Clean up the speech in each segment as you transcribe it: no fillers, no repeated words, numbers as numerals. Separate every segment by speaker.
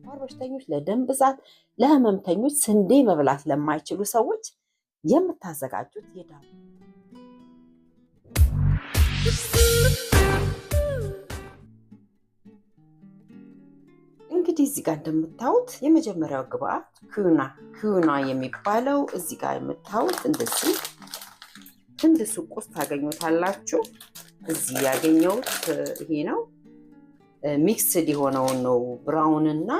Speaker 1: ለስኳር በሽተኞች፣ ለደም ብዛት፣ ለህመምተኞች፣ ስንዴ መብላት ለማይችሉ ሰዎች የምታዘጋጁት የዳቦ እንግዲህ እዚህ ጋር እንደምታዩት የመጀመሪያው ግብአት ኩና የሚባለው እዚህ ጋር የምታዩት እንደዚህ ህንድ ሱቅ ውስጥ ታገኙታላችሁ። እዚህ ያገኘሁት ይሄ ነው። ሚክስድ የሆነውን ነው። ብራውን እና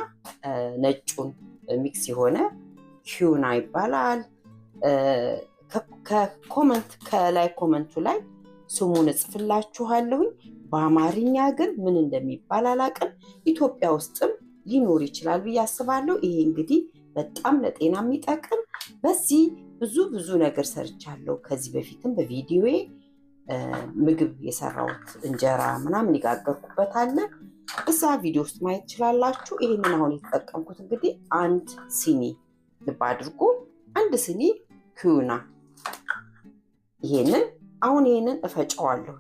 Speaker 1: ነጩን ሚክስ የሆነ ኩና ይባላል። ከላይ ኮመንቱ ላይ ስሙን እጽፍላችኋለሁኝ። በአማርኛ ግን ምን እንደሚባል አላውቅም። ኢትዮጵያ ውስጥም ሊኖር ይችላል ብዬ አስባለሁ። ይሄ እንግዲህ በጣም ለጤና የሚጠቅም በዚህ ብዙ ነገር ሰርቻለሁ። ከዚህ በፊትም በቪዲዮዬ ምግብ የሰራሁት እንጀራ ምናምን ይጋገርኩበት አለ። እዛ ቪዲዮ ውስጥ ማየት ትችላላችሁ። ይሄንን አሁን የተጠቀምኩት እንግዲህ አንድ ሲኒ ልብ አድርጎ አንድ ሲኒ ኩና። ይሄንን እፈጨዋለሁ።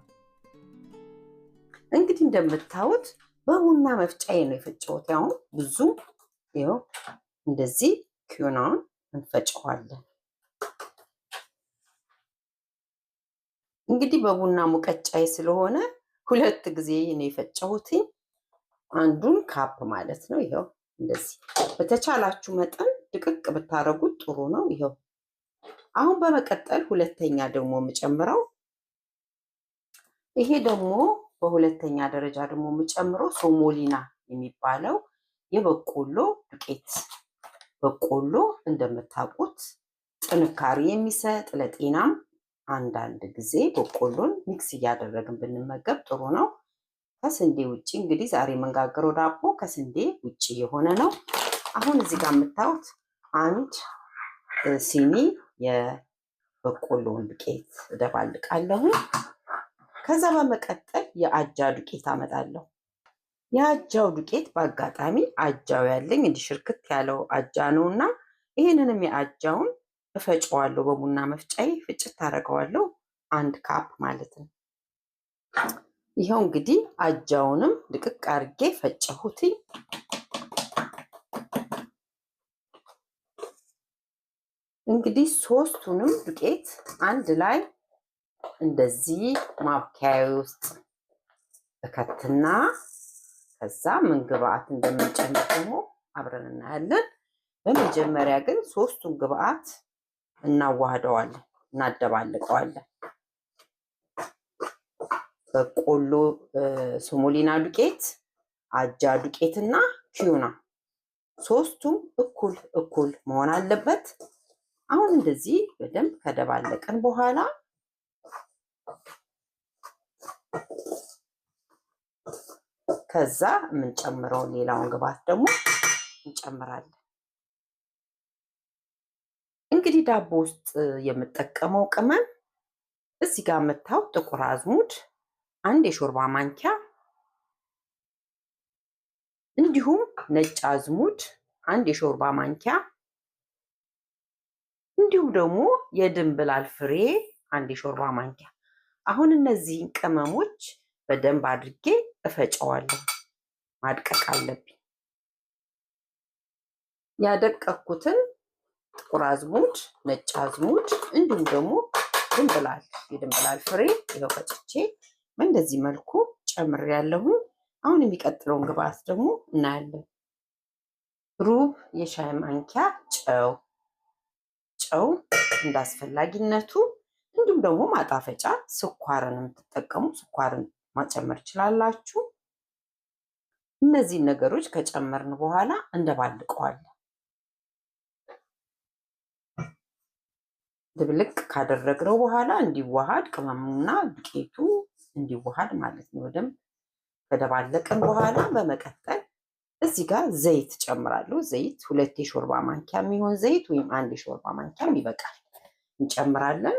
Speaker 1: እንግዲህ እንደምታዩት በቡና መፍጫዬ ነው የፈጨሁት። ያው ብዙ ይኸው እንደዚህ ኩናውን እንፈጨዋለን። እንግዲህ በቡና ሙቀጫዬ ስለሆነ 2 ጊዜ ነው የፈጨሁት። አንዱን ካፕ ማለት ነው። ይኸው እንደዚህ በተቻላችሁ መጠን ድቅቅ ብታረጉት ጥሩ ነው። ይኸው አሁን በመቀጠል ሁለተኛ ደግሞ የምጨምረው ይሄ ደግሞ በሁለተኛ ደረጃ ደግሞ የምጨምረው ሶሞሊና የሚባለው የበቆሎ ዱቄት። በቆሎ እንደምታውቁት ጥንካሬ የሚሰጥ ለጤናም አንዳንድ ጊዜ በቆሎን ሚክስ እያደረግን ብንመገብ ጥሩ ነው። ከስንዴ ውጪ እንግዲህ ዛሬ የምንጋገረው ዳቦ ከስንዴ ውጪ የሆነ ነው። አሁን እዚህ ጋር የምታዩት አንድ ሲኒ የበቆሎን ዱቄት እደባልቃለሁ። ከዛ በመቀጠል የአጃ ዱቄት አመጣለሁ። የአጃው ዱቄት በአጋጣሚ አጃው ያለኝ እንዲህ ሽርክት ያለው አጃ ነውና ይሄንንም የአጃውን እፈጨዋለሁ። በቡና መፍጫዬ ፍጭት አደርገዋለሁ። 1 ካፕ ማለት ነው። ይኸው እንግዲህ አጃውንም ድቅቅ አድርጌ ፈጨሁት። እንግዲህ ሶስቱንም ዱቄት አንድ ላይ እንደዚህ ማብኪያዬ ውስጥ እከትና ከዛ ምን ግብአት እንደምንጨምር ደግሞ አብረን እናያለን። በመጀመሪያ ግን ሶስቱን ግብአት እናዋህደዋለን፣ እናደባልቀዋለን። በቆሎ ሶሞሊና ዱቄት፣ አጃ ዱቄትና ኩና ሶስቱም እኩል መሆን አለበት። አሁን እንደዚህ በደንብ ከደባለቀን በኋላ ከዛ የምንጨምረውን ሌላውን ግብአት ደግሞ እንጨምራለን። እንግዲህ ዳቦ ውስጥ የምጠቀመው ቅመም እዚህ ጋር የምታዩት ጥቁር አዝሙድ 1 የሾርባ ማንኪያ፣ እንዲሁም ነጭ አዝሙድ 1 የሾርባ ማንኪያ፣ እንዲሁም ደግሞ የድንብላል ፍሬ 1 የሾርባ ማንኪያ። አሁን እነዚህን ቅመሞች በደንብ አድርጌ እፈጨዋለሁ። ማድቀቅ አለብኝ። ያደቀኩትን ጥቁር አዝሙድ፣ ነጭ አዝሙድ እንዲሁም ደግሞ የድንብላል ፍሬ ይኸው ፈጭቼ በእንደዚህ መልኩ ጨምሬያለሁ። አሁን የሚቀጥለውን ግብአት ደግሞ እናያለን። ሩብ የሻይ ማንኪያ ጨው እንዳስፈላጊነቱ፣ እንዲሁም ደግሞ ማጣፈጫ ስኳርን የምትጠቀሙ ስኳርን ማጨመር ትችላላችሁ። እነዚህን ነገሮች ከጨመርን በኋላ እንደባልቀዋለን። ድብልቅ ካደረግነው በኋላ እንዲዋሃድ ቅመሙና ዱቄቱ እንዲዋሃድ ማለት ነው። በደንብ ከደባለቅን በኋላ በመቀጠል እዚህ ጋር ዘይት ጨምራለሁ። ዘይት 2 የሾርባ ማንኪያ የሚሆን ዘይት ወይም 1 የሾርባ ማንኪያ ይበቃል እንጨምራለን።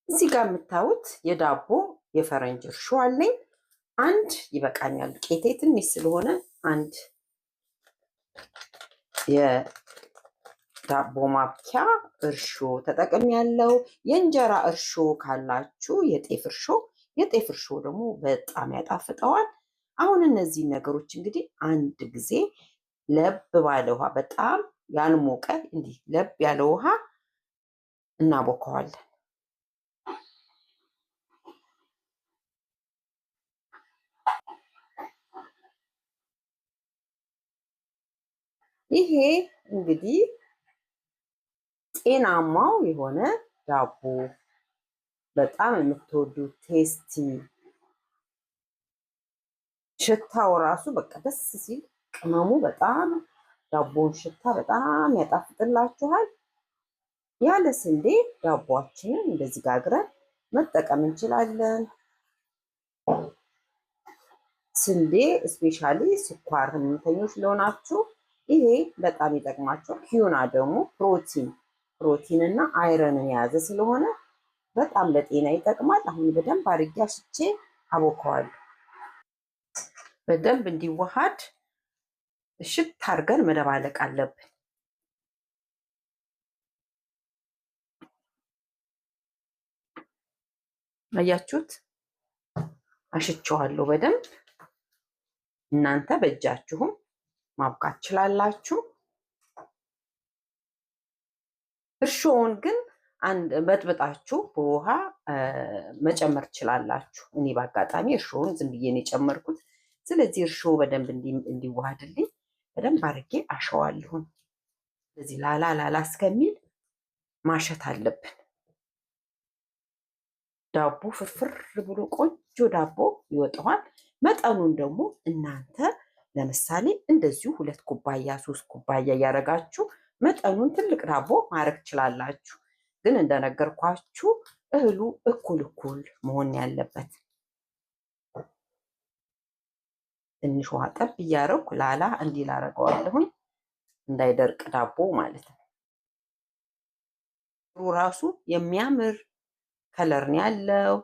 Speaker 1: እዚህ ጋር የምታዩት የዳቦ የፈረንጅ እርሾ አለኝ። 1 ይበቃኛል። ዱቄቴ ትንሽ ስለሆነ 1 የዳቦ ማብኪያ እርሾ ተጠቅሜያለሁ። የእንጀራ እርሾ ካላችሁ የጤፍ እርሾ ደግሞ በጣም ያጣፍጠዋል። አሁን እነዚህ ነገሮች እንግዲህ አንድ ጊዜ ለብ ባለ ውሃ በጣም ያልሞቀ እንዲህ ለብ ያለ ውሃ እናቦከዋለን። ይሄ እንግዲህ ጤናማው የሆነ ዳቦ በጣም የምትወዱት ቴስቲ ሽታው ራሱ በቃ ደስ ሲል ቅመሙ በጣም ዳቦውን ሽታ በጣም ያጣፍጥላችኋል። ያለ ስንዴ ዳቦአችንን እንደዚህ ጋግረን መጠቀም እንችላለን። ስንዴ ስፔሻሊ ስኳር ህመምተኞች ለሆናችሁ ይሄ በጣም ይጠቅማቸው። ኪዩና ደግሞ ፕሮቲን እና አይረንን የያዘ ስለሆነ በጣም ለጤና ይጠቅማል። አሁን በደንብ አድርጌ አሽቼ አቦከዋለሁ። በደንብ እንዲዋሃድ እሽት አድርገን መደባለቅ አለብን። አያችሁት? አሽቸዋለሁ በደንብ። እናንተ በእጃችሁም ማብቃት ትችላላችሁ። እርሾውን ግን በጥብጣችሁ በውሃ መጨመር ትችላላችሁ። እኔ በአጋጣሚ እርሾውን ዝም ብዬ ነው የጨመርኩት። ስለዚህ እርሾ በደንብ እንዲዋሃድልኝ በደንብ አድርጌ አሸዋለሁ። ስለዚህ ላላ እስከሚል ማሸት አለብን። ዳቦ ፍርፍር ብሎ ቆንጆ ዳቦ ይወጣዋል። መጠኑን ደግሞ እናንተ ለምሳሌ እንደዚሁ 2 ኩባያ 3 ኩባያ እያደረጋችሁ መጠኑን ትልቅ ዳቦ ማድረግ ትችላላችሁ። ግን እንደነገርኳችሁ እህሉ እኩል መሆን ያለበት። ትንሽ ውሃ ጠብ እያደረኩ ላላ እንዲል አደርገዋለሁኝ እንዳይደርቅ ዳቦ ማለት ነው። ራሱ የሚያምር ከለር ነው ያለው።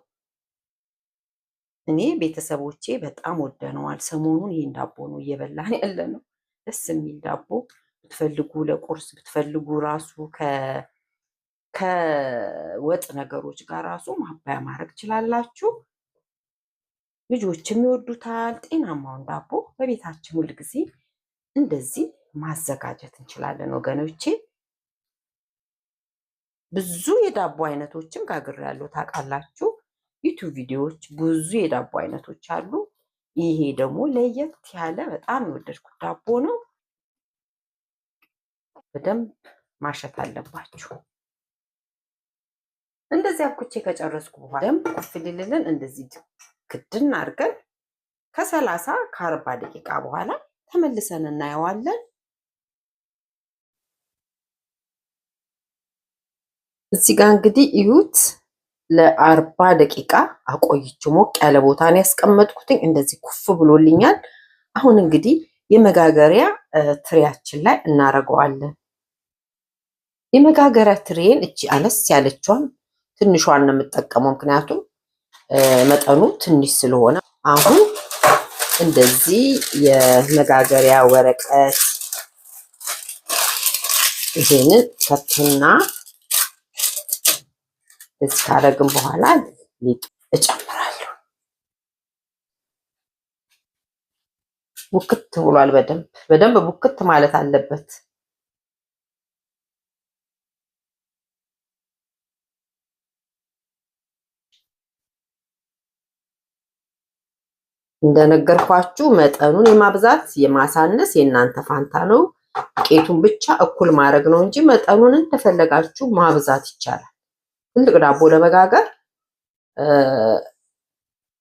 Speaker 1: እኔ ቤተሰቦቼ በጣም ወደነዋል። ሰሞኑን ይሄን ዳቦ ነው እየበላን ያለ ነው። ደስ የሚል ዳቦ ብትፈልጉ ለቁርስ ብትፈልጉ ራሱ ከወጥ ነገሮች ጋር ራሱ ማባያ ማድረግ ትችላላችሁ። ልጆችም ይወዱታል። ጤናማውን ዳቦ በቤታችን ሁል ጊዜ እንደዚህ ማዘጋጀት እንችላለን ወገኖቼ። ብዙ የዳቦ አይነቶችን ጋግሬያለሁ ታውቃላችሁ። ዩቲዩብ ቪዲዮዎች ብዙ የዳቦ አይነቶች አሉ። ይሄ ደግሞ ለየት ያለ በጣም የወደድኩት ዳቦ ነው። በደንብ ማሸት አለባችሁ። እንደዚህ አብኩቼ ከጨረስኩ በኋላ ደንብ ኩፍልልን እንደዚህ ክድን አድርገን ከ30 ከ40 ደቂቃ በኋላ ተመልሰን እናየዋለን። እዚህ ጋር እንግዲህ እዩት። ለ40 ደቂቃ አቆይቼ ሞቅ ያለ ቦታ ነው ያስቀመጥኩትኝ። እንደዚህ ኩፍ ብሎልኛል። አሁን እንግዲህ የመጋገሪያ ትሪያችን ላይ እናደርገዋለን። የመጋገሪያ ትሪን እቺ አነስ ያለችዋን ትንሿን ነው የምጠቀመው፣ ምክንያቱም መጠኑ ትንሽ ስለሆነ። አሁን እንደዚህ የመጋገሪያ ወረቀት ይሄንን ከትና እዚህ ካደረግን በኋላ ሊጥ እጨምራለሁ። ቡክት ብሏል። በደንብ ቡክት ማለት አለበት። እንደነገርኳችሁ መጠኑን የማብዛት የማሳነስ የእናንተ ፋንታ ነው። ዱቄቱን ብቻ እኩል ማድረግ ነው እንጂ መጠኑን እንደፈለጋችሁ ማብዛት ይቻላል። ትልቅ ዳቦ ለመጋገር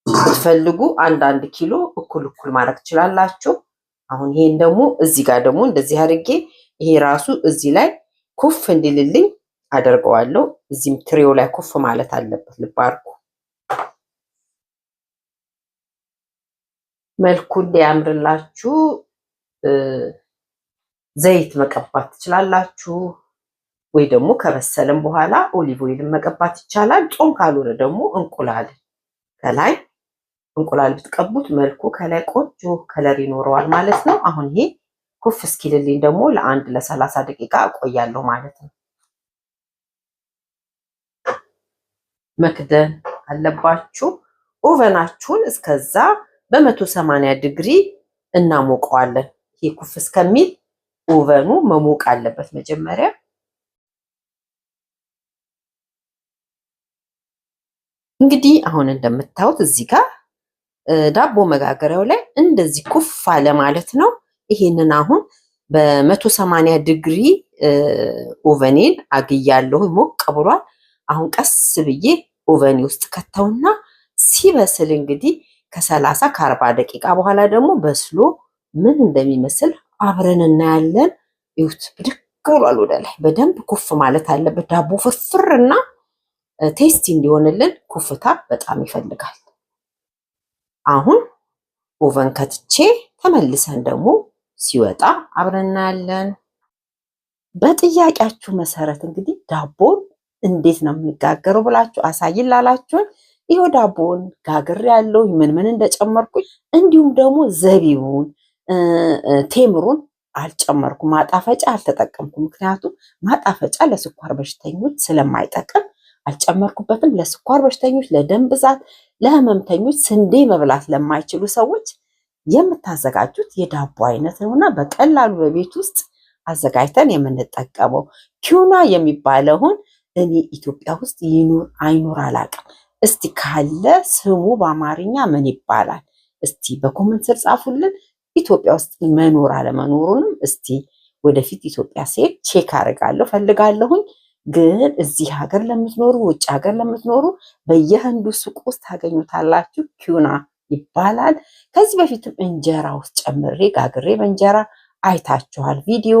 Speaker 1: ብትፈልጉ 1 ኪሎ እኩል ማድረግ ትችላላችሁ። አሁን ይሄን ደግሞ እዚህ ጋር ደግሞ እንደዚህ አድርጌ ይሄ ራሱ እዚህ ላይ ኩፍ እንዲልልኝ አደርገዋለሁ። እዚህም ትሪው ላይ ኩፍ ማለት አለበት። ልብ አድርጉ። መልኩ እንዲያምርላችሁ ዘይት መቀባት ትችላላችሁ፣ ወይ ደግሞ ከበሰለም በኋላ ኦሊቭ ኦይልን መቀባት ይቻላል። ጾም ካልሆነ ደግሞ እንቁላል ከላይ እንቁላል ብትቀቡት መልኩ ከላይ ቆንጆ ከለር ይኖረዋል ማለት ነው። አሁን ይሄ ኩፍ እስኪልልኝ ደግሞ ለ30 ደቂቃ እቆያለሁ ማለት ነው። መክደን አለባችሁ ኦቨናችሁን። እስከዛ በ180 ዲግሪ እናሞቀዋለን። ይሄ ኩፍ እስከሚል ኦቨኑ መሞቅ አለበት መጀመሪያ። እንግዲህ አሁን እንደምታዩት እዚህ ጋር ዳቦ መጋገሪያው ላይ እንደዚህ ኩፍ አለ ማለት ነው። ይሄንን አሁን በ180 ዲግሪ ኦቨኔን አግያለሁ፣ ሞቅ ብሏል። አሁን ቀስ ብዬ ኦቨኔ ውስጥ ከተውና ሲበስል እንግዲህ ከ30 ከ40 ደቂቃ በኋላ ደግሞ በስሎ ምን እንደሚመስል አብረን እናያለን። ይሁት ብድግ ብሏል ወደ ላይ። በደንብ ኩፍ ማለት አለበት። ዳቦ ፍርፍርና ቴስቲ እንዲሆንልን ኩፍታ በጣም ይፈልጋል። አሁን ኦቨን ከትቼ ተመልሰን ደግሞ ሲወጣ አብረን እናያለን። በጥያቄያችሁ መሰረት እንግዲህ ዳቦን እንዴት ነው የሚጋገረው ብላችሁ አሳይን ላላችሁን ይሄው ዳቦን ጋግሬ ያለው ምን ምን እንደጨመርኩኝ እንዲሁም ደግሞ ዘቢቡን ቴምሩን አልጨመርኩም። ማጣፈጫ አልተጠቀምኩም። ምክንያቱም ማጣፈጫ ለስኳር በሽተኞች ስለማይጠቅም አልጨመርኩበትም። ለስኳር በሽተኞች፣ ለደም ብዛት፣ ለህመምተኞች፣ ስንዴ መብላት ለማይችሉ ሰዎች የምታዘጋጁት የዳቦ አይነት ነውና በቀላሉ በቤት ውስጥ አዘጋጅተን የምንጠቀመው ኪዩና የሚባለውን እኔ ኢትዮጵያ ውስጥ ይኑር አይኑር አላውቅም። እስቲ ካለ ስሙ በአማርኛ ምን ይባላል? እስቲ በኮመንት ስር ጻፉልን። ኢትዮጵያ ውስጥ መኖር አለመኖሩንም እስቲ ወደፊት ኢትዮጵያ ስሄድ ቼክ አደርጋለሁ ፈልጋለሁኝ። ግን እዚህ ሀገር ለምትኖሩ ውጭ ሀገር ለምትኖሩ በየህንዱ ሱቅ ውስጥ ታገኙታላችሁ። ኪዩና ይባላል። ከዚህ በፊትም እንጀራ ውስጥ ጨምሬ ጋግሬ በእንጀራ አይታችኋል ቪዲዮ።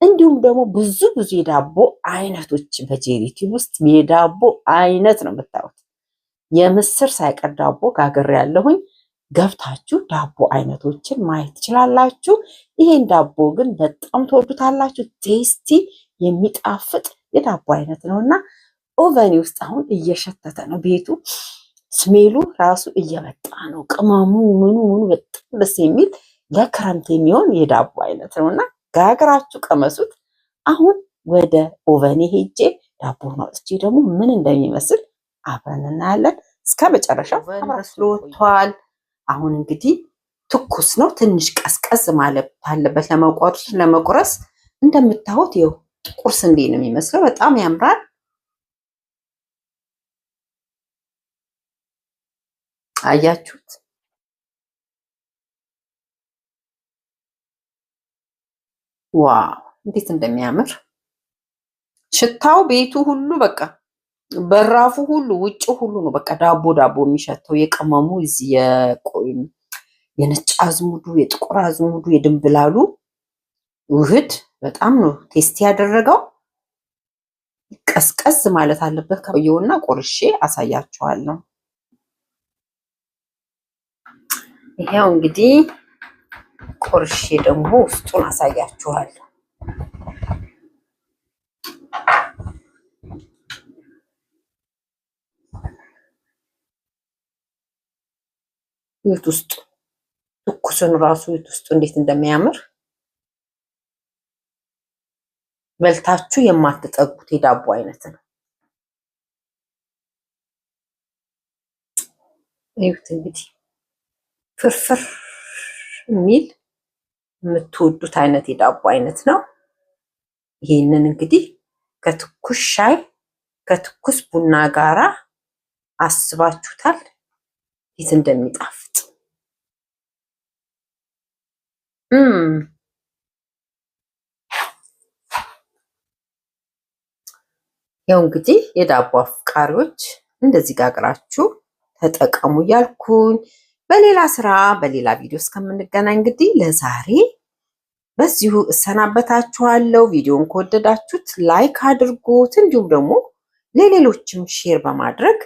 Speaker 1: እንዲሁም ደግሞ ብዙ የዳቦ አይነቶች በጄሪቲ ውስጥ የዳቦ አይነት ነው የምታዩት። የምስር ሳይቀር ዳቦ ጋግሬ ያለሁኝ። ገብታችሁ ዳቦ አይነቶችን ማየት ትችላላችሁ። ይሄን ዳቦ ግን በጣም ተወዱታላችሁ። ቴስቲ የሚጣፍጥ የዳቦ አይነት ነውና ኦቨኒ ውስጥ አሁን እየሸተተ ነው ቤቱ። ስሜሉ ራሱ እየመጣ ነው። ቅመሙ ምኑ በጣም ደስ የሚል ለክረምት የሚሆን የዳቦ አይነት ነውና ጋግራችሁ ቀመሱት። አሁን ወደ ኦቨኒ ሄጄ ዳቦውን አውጥቼ ደግሞ ምን እንደሚመስል አብረን እናያለን። እስከ መጨረሻው በስሎ ወጥቷል። አሁን እንግዲህ ትኩስ ነው። ትንሽ ቀዝቀዝ ማለት አለበት ለመቁረስ። እንደምታዩት ይኸው ጥቁር ስንዴ ነው የሚመስለው። በጣም ያምራል። አያችሁት? ዋው እንዴት እንደሚያምር ሽታው! ቤቱ ሁሉ በቃ በራፉ ሁሉ ውጭ ሁሉ ነው በቃ ዳቦ የሚሸተው። የቅመሙ እዚህ የነጭ አዝሙዱ፣ የጥቁር አዝሙዱ፣ የድንብላሉ ውህድ በጣም ነው ቴስቲ ያደረገው። ቀዝቀዝ ማለት አለበት። ከየውና ቆርሼ አሳያችኋለሁ። ይሄው እንግዲህ ቆርሼ ደግሞ ውስጡን አሳያችኋለሁ። ቤት ውስጥ ትኩስን ራሱ ቤት ውስጥ እንዴት እንደሚያምር በልታችሁ የማትጠጉት የዳቦ አይነት ነው። ይሁት እንግዲህ ፍርፍር የሚል የምትወዱት አይነት የዳቦ አይነት ነው። ይሄንን እንግዲህ ከትኩስ ሻይ ከትኩስ ቡና ጋራ አስባችሁታል እንዴት እንደሚጣፍጥ። ያው እንግዲህ የዳቦ አፍቃሪዎች እንደዚህ ጋግራችሁ ተጠቀሙ እያልኩኝ በሌላ ስራ በሌላ ቪዲዮ እስከምንገናኝ እንግዲህ ለዛሬ በዚሁ እሰናበታችኋለሁ። ቪዲዮን ከወደዳችሁት ላይክ አድርጉት፣ እንዲሁም ደግሞ ለሌሎችም ሼር በማድረግ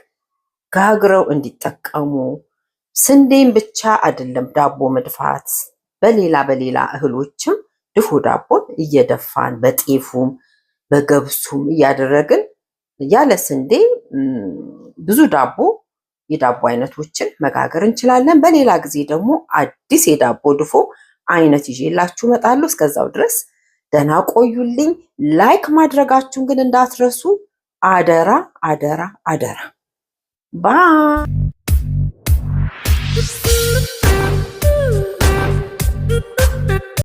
Speaker 1: ጋግረው እንዲጠቀሙ። ስንዴን ብቻ አይደለም ዳቦ መድፋት፣ በሌላ እህሎችም ድፎ ዳቦን እየደፋን በጤፉም በገብሱም እያደረግን ያለ ስንዴ ብዙ የዳቦ አይነቶችን መጋገር እንችላለን። በሌላ ጊዜ ደግሞ አዲስ የዳቦ ድፎ አይነት ይዤላችሁ እመጣለሁ። እስከዛው ድረስ ደህና ቆዩልኝ። ላይክ ማድረጋችሁን ግን እንዳትረሱ አደራ አደራ አደራ። ባይ